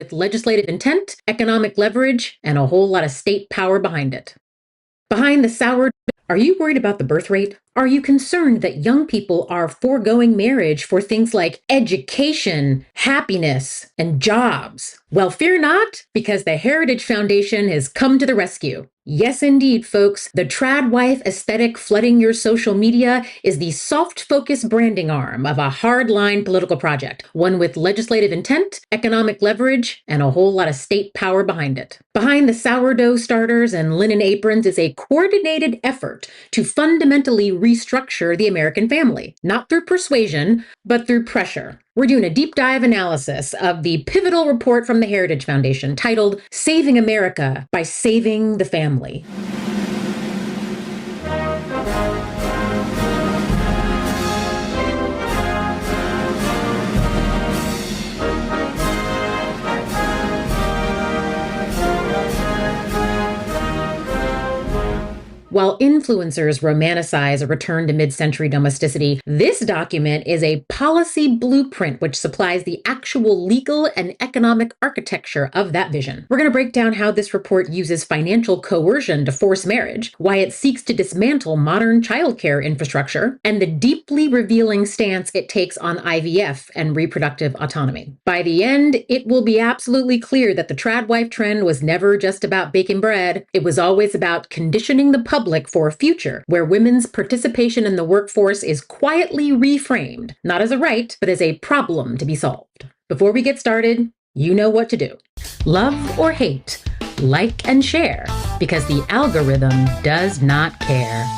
with legislative intent, economic leverage, and a whole lot of state power behind it. Behind the sour, are you worried about the birth rate? Are you concerned that young people are foregoing marriage for things like education, happiness, and jobs? Well, fear not, because the Heritage Foundation has come to the rescue. Yes, indeed, folks. The trad wife aesthetic flooding your social media is the soft focus branding arm of a hardline political project, one with legislative intent, economic leverage, and a whole lot of state power behind it. Behind the sourdough starters and linen aprons is a coordinated effort to fundamentally restructure the American family, not through persuasion, but through pressure. We're doing a deep dive analysis of the pivotal report from the Heritage Foundation titled Saving America by Saving the Family. While influencers romanticize a return to mid-century domesticity, this document is a policy blueprint which supplies the actual legal and economic architecture of that vision. We're going to break down how this report uses financial coercion to force marriage, why it seeks to dismantle modern childcare infrastructure, and the deeply revealing stance it takes on IVF and reproductive autonomy. By the end, it will be absolutely clear that the trad wife trend was never just about baking bread. It was always about conditioning the public for a future where women's participation in the workforce is quietly reframed, not as a right, but as a problem to be solved. Before we get started, you know what to do. Love or hate, like and share, because the algorithm does not care.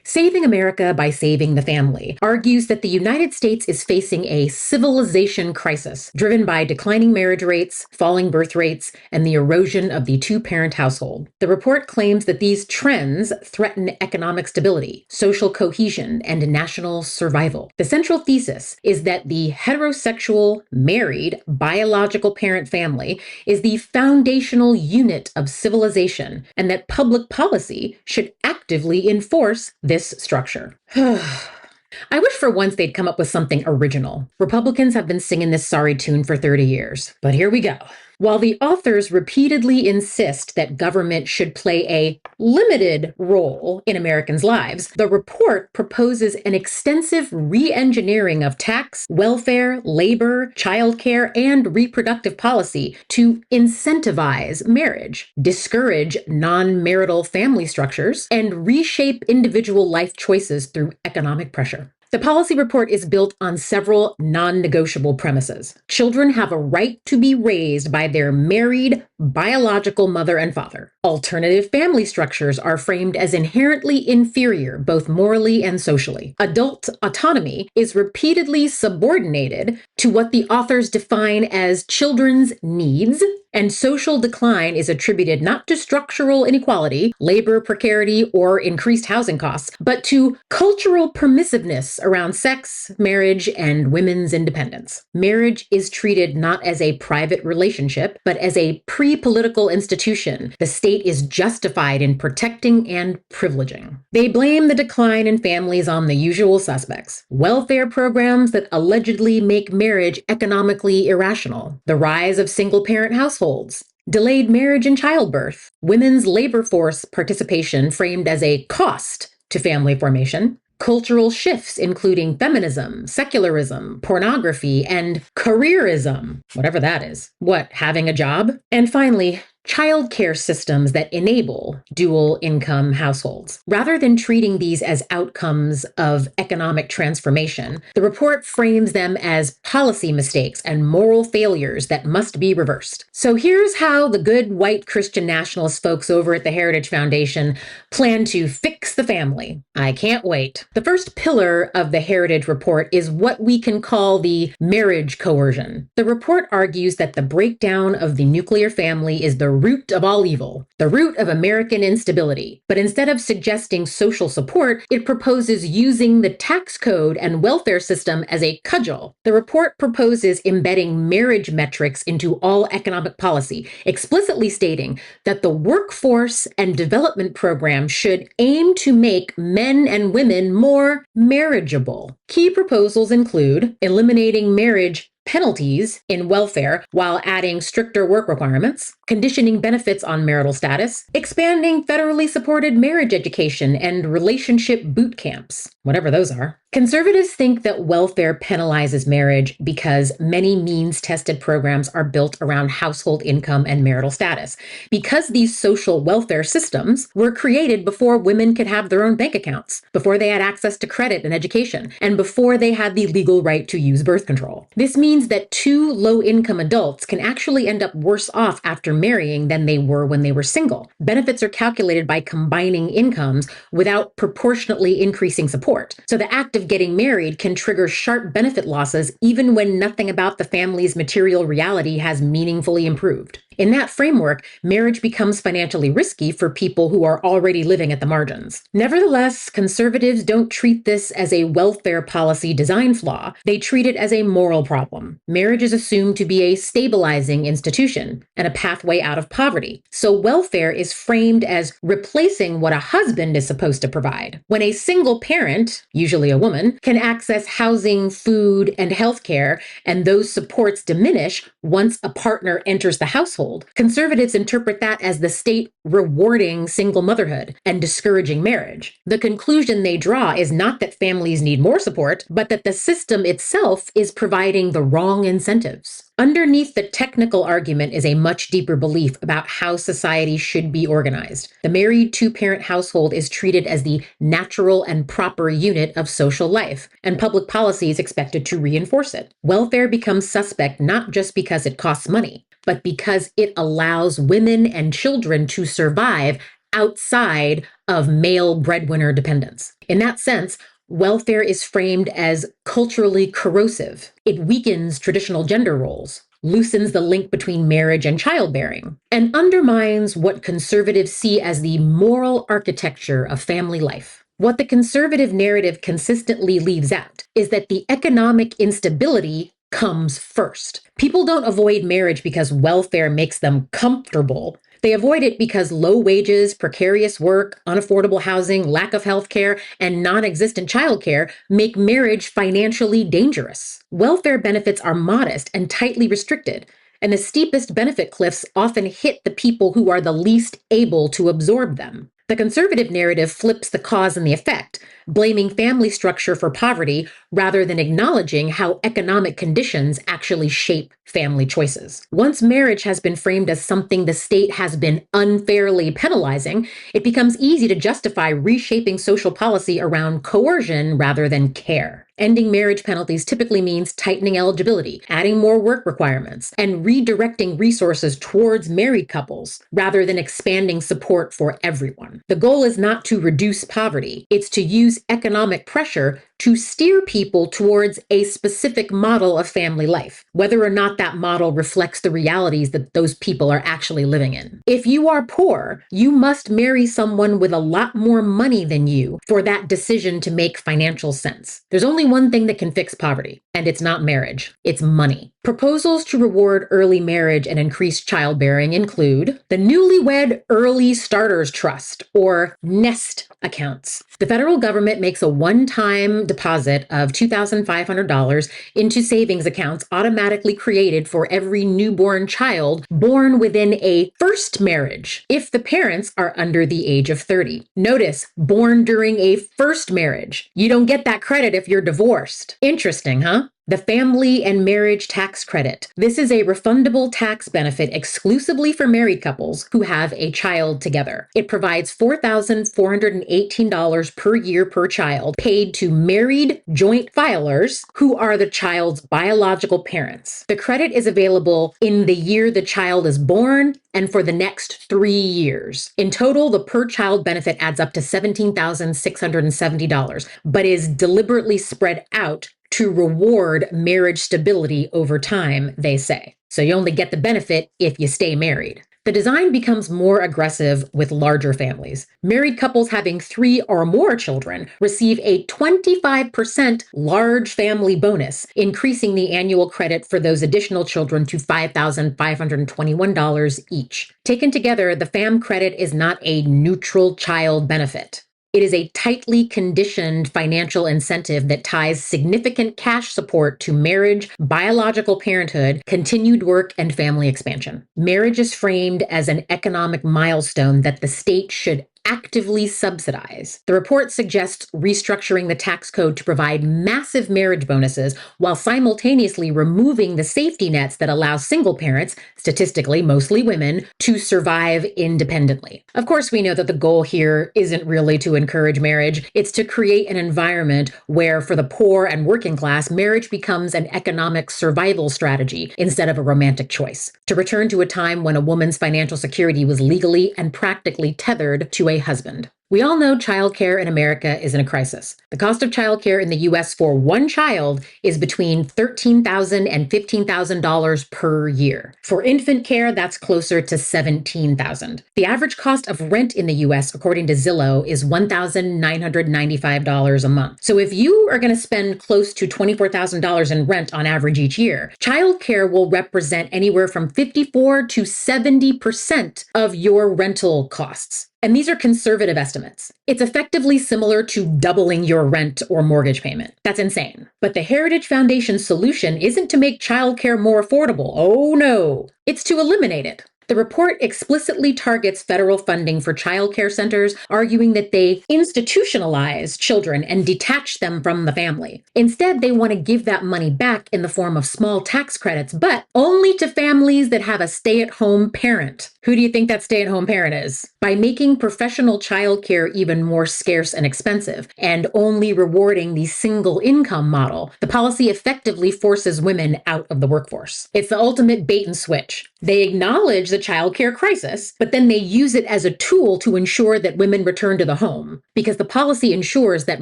Saving America by Saving the Family argues that the United States is facing a civilization crisis driven by declining marriage rates, falling birth rates, and the erosion of the two-parent household. The report claims that these trends threaten economic stability, social cohesion, and national survival. The central thesis is that the heterosexual, married, biological parent family is the foundational unit of civilization, and that public policy should actively enforce this structure. I wish for once they'd come up with something original. Republicans have been singing this sorry tune for 30 years, but here we go. While the authors repeatedly insist that government should play a limited role in Americans' lives, the report proposes an extensive re-engineering of tax, welfare, labor, childcare, and reproductive policy to incentivize marriage, discourage non-marital family structures, and reshape individual life choices through economic pressure. The policy report is built on several non-negotiable premises. Children have a right to be raised by their married, biological mother and father. Alternative family structures are framed as inherently inferior, both morally and socially. Adult autonomy is repeatedly subordinated to what the authors define as children's needs, and social decline is attributed not to structural inequality, labor precarity, or increased housing costs, but to cultural permissiveness around sex, marriage, and women's independence. Marriage is treated not as a private relationship, but as a pre-political institution the state is justified in protecting and privileging. They blame the decline in families on the usual suspects: welfare programs that allegedly make marriage economically irrational, the rise of single-parent households, delayed marriage and childbirth, women's labor force participation framed as a cost to family formation, cultural shifts including feminism, secularism, pornography, and careerism, whatever that is. What, having a job? And finally, childcare systems that enable dual income households. Rather than treating these as outcomes of economic transformation, the report frames them as policy mistakes and moral failures that must be reversed. So here's how the good white Christian nationalist folks over at the Heritage Foundation plan to fix the family. I can't wait. The first pillar of the Heritage Report is what we can call the marriage coercion. The report argues that the breakdown of the nuclear family is the root of all evil, the root of American instability. But instead of suggesting social support, it proposes using the tax code and welfare system as a cudgel. The report proposes embedding marriage metrics into all economic policy, explicitly stating that the workforce and development program should aim to make men and women more marriageable. Key proposals include eliminating marriage penalties in welfare while adding stricter work requirements, conditioning benefits on marital status, expanding federally supported marriage education and relationship boot camps, whatever those are. Conservatives think that welfare penalizes marriage because many means-tested programs are built around household income and marital status. Because these social welfare systems were created before women could have their own bank accounts, before they had access to credit and education, and before they had the legal right to use birth control. This means that two low-income adults can actually end up worse off after marrying than they were when they were single. Benefits are calculated by combining incomes without proportionately increasing support. So the act of getting married can trigger sharp benefit losses even when nothing about the family's material reality has meaningfully improved. In that framework, marriage becomes financially risky for people who are already living at the margins. Nevertheless, conservatives don't treat this as a welfare policy design flaw. They treat it as a moral problem. Marriage is assumed to be a stabilizing institution and a pathway out of poverty. So welfare is framed as replacing what a husband is supposed to provide. When a single parent, usually a woman, can access housing, food, and healthcare, and those supports diminish once a partner enters the household, conservatives interpret that as the state rewarding single motherhood and discouraging marriage. The conclusion they draw is not that families need more support, but that the system itself is providing the wrong incentives. Underneath the technical argument is a much deeper belief about how society should be organized. The married two-parent household is treated as the natural and proper unit of social life, and public policy is expected to reinforce it. Welfare becomes suspect not just because it costs money, but because it allows women and children to survive outside of male breadwinner dependence. In that sense, welfare is framed as culturally corrosive. It weakens traditional gender roles, loosens the link between marriage and childbearing, and undermines what conservatives see as the moral architecture of family life. What the conservative narrative consistently leaves out is that the economic instability comes first. People don't avoid marriage because welfare makes them comfortable. They avoid it because low wages, precarious work, unaffordable housing, lack of health care, and non-existent childcare make marriage financially dangerous. Welfare benefits are modest and tightly restricted, and the steepest benefit cliffs often hit the people who are the least able to absorb them. The conservative narrative flips the cause and the effect, blaming family structure for poverty rather than acknowledging how economic conditions actually shape family choices. Once marriage has been framed as something the state has been unfairly penalizing, it becomes easy to justify reshaping social policy around coercion rather than care. Ending marriage penalties typically means tightening eligibility, adding more work requirements, and redirecting resources towards married couples rather than expanding support for everyone. The goal is not to reduce poverty, it's to use economic pressure to steer people towards a specific model of family life, whether or not that model reflects the realities that those people are actually living in. If you are poor, you must marry someone with a lot more money than you for that decision to make financial sense. There's only one thing that can fix poverty, and it's not marriage, it's money. Proposals to reward early marriage and increase childbearing include the Newlywed Early Starters Trust, or NEST accounts. The federal government makes a one-time deposit of $2,500 into savings accounts automatically created for every newborn child born within a first marriage, if the parents are under the age of 30. Notice, born during a first marriage. You don't get that credit if you're divorced. Interesting, huh? The Family and Marriage Tax Credit. This is a refundable tax benefit exclusively for married couples who have a child together. It provides $4,418 per year per child, paid to married joint filers who are the child's biological parents. The credit is available in the year the child is born and for the next 3 years. In total, the per-child benefit adds up to $17,670, but is deliberately spread out to reward marriage stability over time, they say. So you only get the benefit if you stay married. The design becomes more aggressive with larger families. Married couples having 3 or more children receive a 25% large family bonus, increasing the annual credit for those additional children to $5,521 each. Taken together, the FAM credit is not a neutral child benefit. It is a tightly conditioned financial incentive that ties significant cash support to marriage, biological parenthood, continued work, and family expansion. Marriage is framed as an economic milestone that the state should actively subsidize. The report suggests restructuring the tax code to provide massive marriage bonuses while simultaneously removing the safety nets that allow single parents, statistically mostly women, to survive independently. Of course, we know that the goal here isn't really to encourage marriage. It's to create an environment where, for the poor and working class, marriage becomes an economic survival strategy instead of a romantic choice. To return to a time when a woman's financial security was legally and practically tethered to a husband. We all know childcare in America is in a crisis. The cost of childcare in the U.S. for one child is between $13,000 and $15,000 per year. For infant care, that's closer to $17,000. The average cost of rent in the U.S., according to Zillow, is $1,995 a month. So if you are going to spend close to $24,000 in rent on average each year, childcare will represent anywhere from 54 to 70% of your rental costs. And these are conservative estimates. It's effectively similar to doubling your rent or mortgage payment. That's insane. But the Heritage Foundation's solution isn't to make childcare more affordable. Oh no, it's to eliminate it. The report explicitly targets federal funding for childcare centers, arguing that they institutionalize children and detach them from the family. Instead, they want to give that money back in the form of small tax credits, but only to families that have a stay-at-home parent. Who do you think that stay-at-home parent is? By making professional childcare even more scarce and expensive, and only rewarding the single income model, the policy effectively forces women out of the workforce. It's the ultimate bait and switch. They acknowledge the childcare crisis, but then they use it as a tool to ensure that women return to the home, because the policy ensures that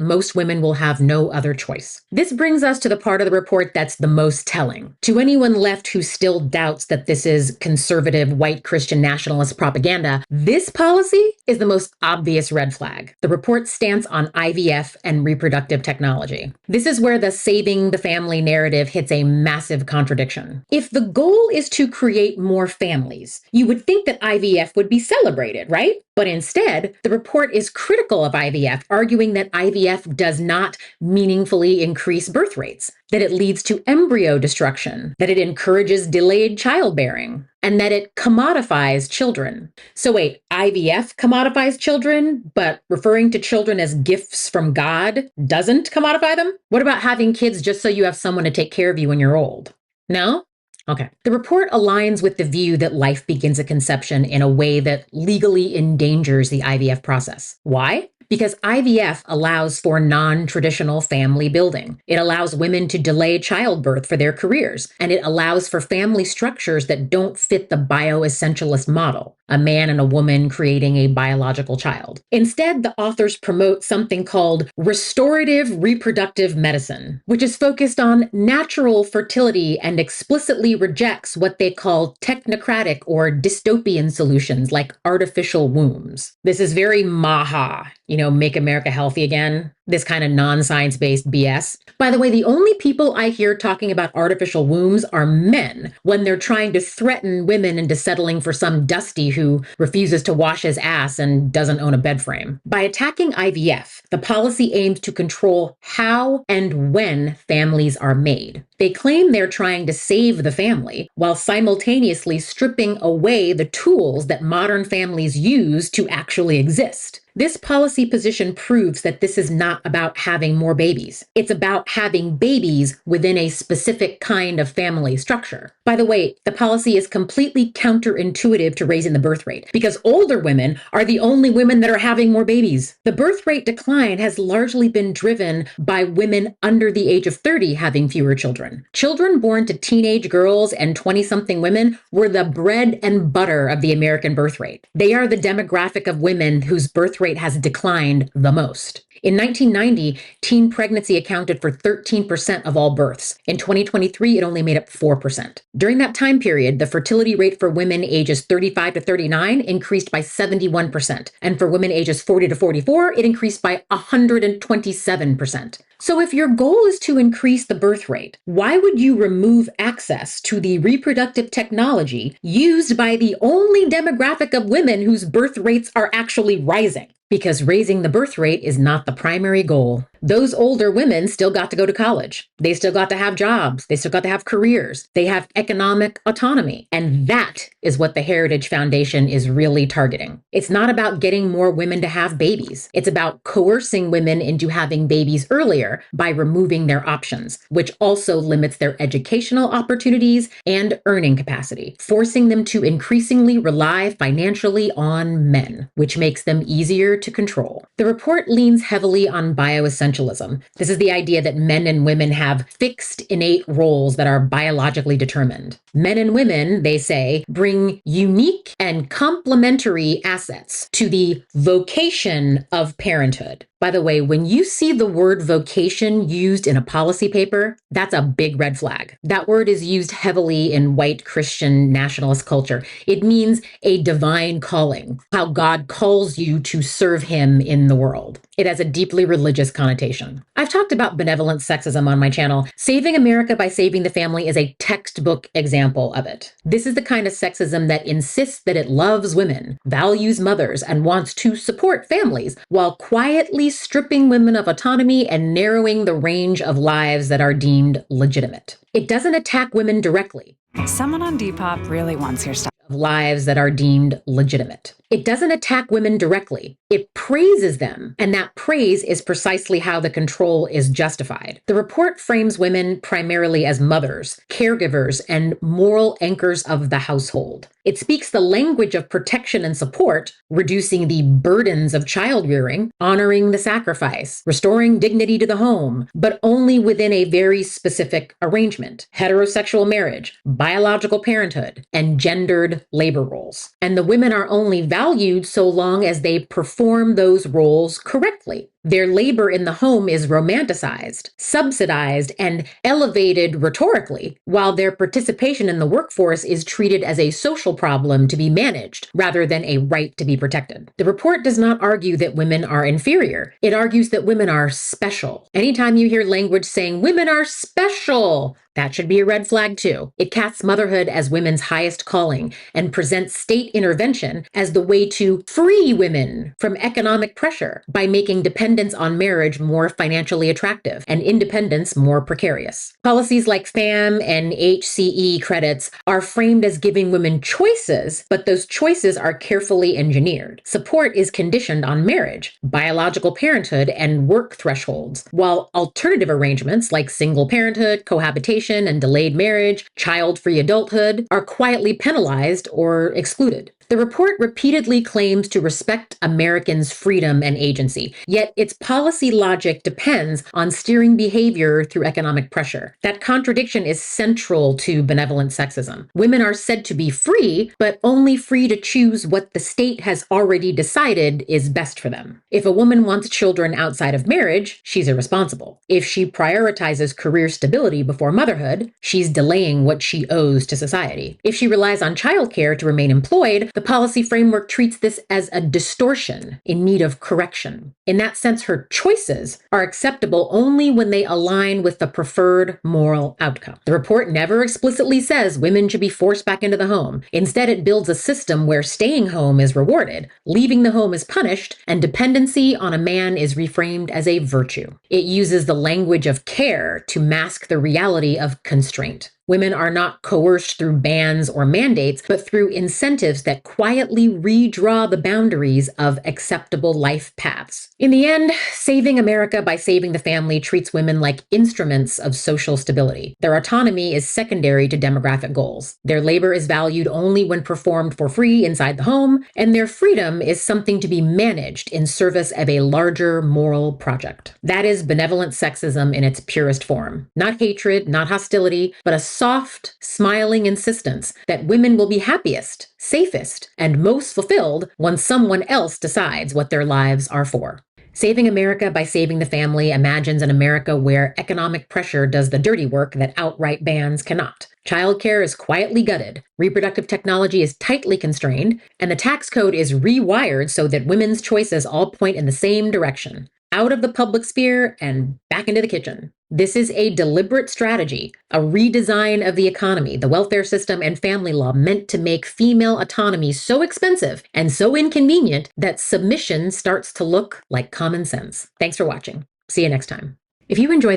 most women will have no other choice. This brings us to the part of the report that's the most telling. To anyone left who still doubts that this is conservative white Christian nationalist propaganda, this policy is the most obvious red flag. The report's stance on IVF and reproductive technology. This is where the saving the family narrative hits a massive contradiction. If the goal is to create more families, you would think that IVF would be celebrated, right? But instead, the report is critical of IVF, arguing that IVF does not meaningfully increase birth rates, that it leads to embryo destruction, that it encourages delayed childbearing, and that it commodifies children. So wait, IVF commodifies children, but referring to children as gifts from God doesn't commodify them? What about having kids just so you have someone to take care of you when you're old? No? Okay. The report aligns with the view that life begins at conception in a way that legally endangers the IVF process. Why? Because IVF allows for non-traditional family building. It allows women to delay childbirth for their careers, and it allows for family structures that don't fit the bioessentialist model, a man and a woman creating a biological child. Instead, the authors promote something called restorative reproductive medicine, which is focused on natural fertility and explicitly rejects what they call technocratic or dystopian solutions like artificial wombs. This is very maha, make America healthy again. This kind of non-science-based BS. By the way, the only people I hear talking about artificial wombs are men when they're trying to threaten women into settling for some dusty who refuses to wash his ass and doesn't own a bed frame. By attacking IVF, the policy aims to control how and when families are made. They claim they're trying to save the family while simultaneously stripping away the tools that modern families use to actually exist. This policy position proves that this is not about having more babies. It's about having babies within a specific kind of family structure. By the way, the policy is completely counterintuitive to raising the birth rate because older women are the only women that are having more babies. The birth rate decline has largely been driven by women under the age of 30 having fewer children. Children born to teenage girls and 20-something women were the bread and butter of the American birth rate. They are the demographic of women whose birth rate has declined the most. In 1990, teen pregnancy accounted for 13% of all births. In 2023, it only made up 4%. During that time period, the fertility rate for women ages 35 to 39 increased by 71%, and for women ages 40 to 44, it increased by 127%. So if your goal is to increase the birth rate, why would you remove access to the reproductive technology used by the only demographic of women whose birth rates are actually rising? Because raising the birth rate is not the primary goal. Those older women still got to go to college. They still got to have jobs. They still got to have careers. They have economic autonomy. And that is what the Heritage Foundation is really targeting. It's not about getting more women to have babies. It's about coercing women into having babies earlier by removing their options, which also limits their educational opportunities and earning capacity, forcing them to increasingly rely financially on men, which makes them easier to control. The report leans heavily on bioessentialism. This is the idea that men and women have fixed innate roles that are biologically determined. Men and women, they say, bring unique and complementary assets to the vocation of parenthood. By the way, when you see the word vocation used in a policy paper, that's a big red flag. That word is used heavily in white Christian nationalist culture. It means a divine calling, how God calls you to serve him in the world. It has a deeply religious connotation. I've talked about benevolent sexism on my channel. Saving America by Saving the Family is a textbook example of it. This is the kind of sexism that insists that it loves women, values mothers, and wants to support families, while quietly stripping women of autonomy and narrowing the range of lives that are deemed legitimate. It doesn't attack women directly. Someone on Depop really wants your stuff. Lives that are deemed legitimate. It doesn't attack women directly. It praises them, and that praise is precisely how the control is justified. The report frames women primarily as mothers, caregivers, and moral anchors of the household. It speaks the language of protection and support, reducing the burdens of child rearing, honoring the sacrifice, restoring dignity to the home, but only within a very specific arrangement: heterosexual marriage, biological parenthood, and gendered labor roles. And the women are only valued so long as they perform those roles correctly. Their labor in the home is romanticized, subsidized, and elevated rhetorically, while their participation in the workforce is treated as a social problem to be managed rather than a right to be protected. The report does not argue that women are inferior. It argues that women are special. Anytime you hear language saying women are special, that should be a red flag too. It casts motherhood as women's highest calling and presents state intervention as the way to free women from economic pressure by making dependence on marriage more financially attractive and independence more precarious. Policies like FAM and HCE credits are framed as giving women choices, but those choices are carefully engineered. Support is conditioned on marriage, biological parenthood, and work thresholds, while alternative arrangements like single parenthood, cohabitation, and delayed marriage, child-free adulthood are quietly penalized or excluded. The report repeatedly claims to respect Americans' freedom and agency, yet its policy logic depends on steering behavior through economic pressure. That contradiction is central to benevolent sexism. Women are said to be free, but only free to choose what the state has already decided is best for them. If a woman wants children outside of marriage, she's irresponsible. If she prioritizes career stability before motherhood, she's delaying what she owes to society. If she relies on childcare to remain employed, the policy framework treats this as a distortion in need of correction. In that sense, her choices are acceptable only when they align with the preferred moral outcome. The report never explicitly says women should be forced back into the home. Instead, it builds a system where staying home is rewarded, leaving the home is punished, and dependency on a man is reframed as a virtue. It uses the language of care to mask the reality of constraint. Women are not coerced through bans or mandates, but through incentives that quietly redraw the boundaries of acceptable life paths. In the end, Saving America by Saving the Family treats women like instruments of social stability. Their autonomy is secondary to demographic goals. Their labor is valued only when performed for free inside the home, and their freedom is something to be managed in service of a larger moral project. That is benevolent sexism in its purest form. Not hatred, not hostility, but a soft, smiling insistence that women will be happiest, safest, and most fulfilled when someone else decides what their lives are for. Saving America by Saving the Family imagines an America where economic pressure does the dirty work that outright bans cannot. Childcare is quietly gutted, reproductive technology is tightly constrained, and the tax code is rewired so that women's choices all point in the same direction: out of the public sphere and back into the kitchen. This is a deliberate strategy, a redesign of the economy, the welfare system, and family law meant to make female autonomy so expensive and so inconvenient that submission starts to look like common sense. Thanks for watching. See you next time. If you enjoyed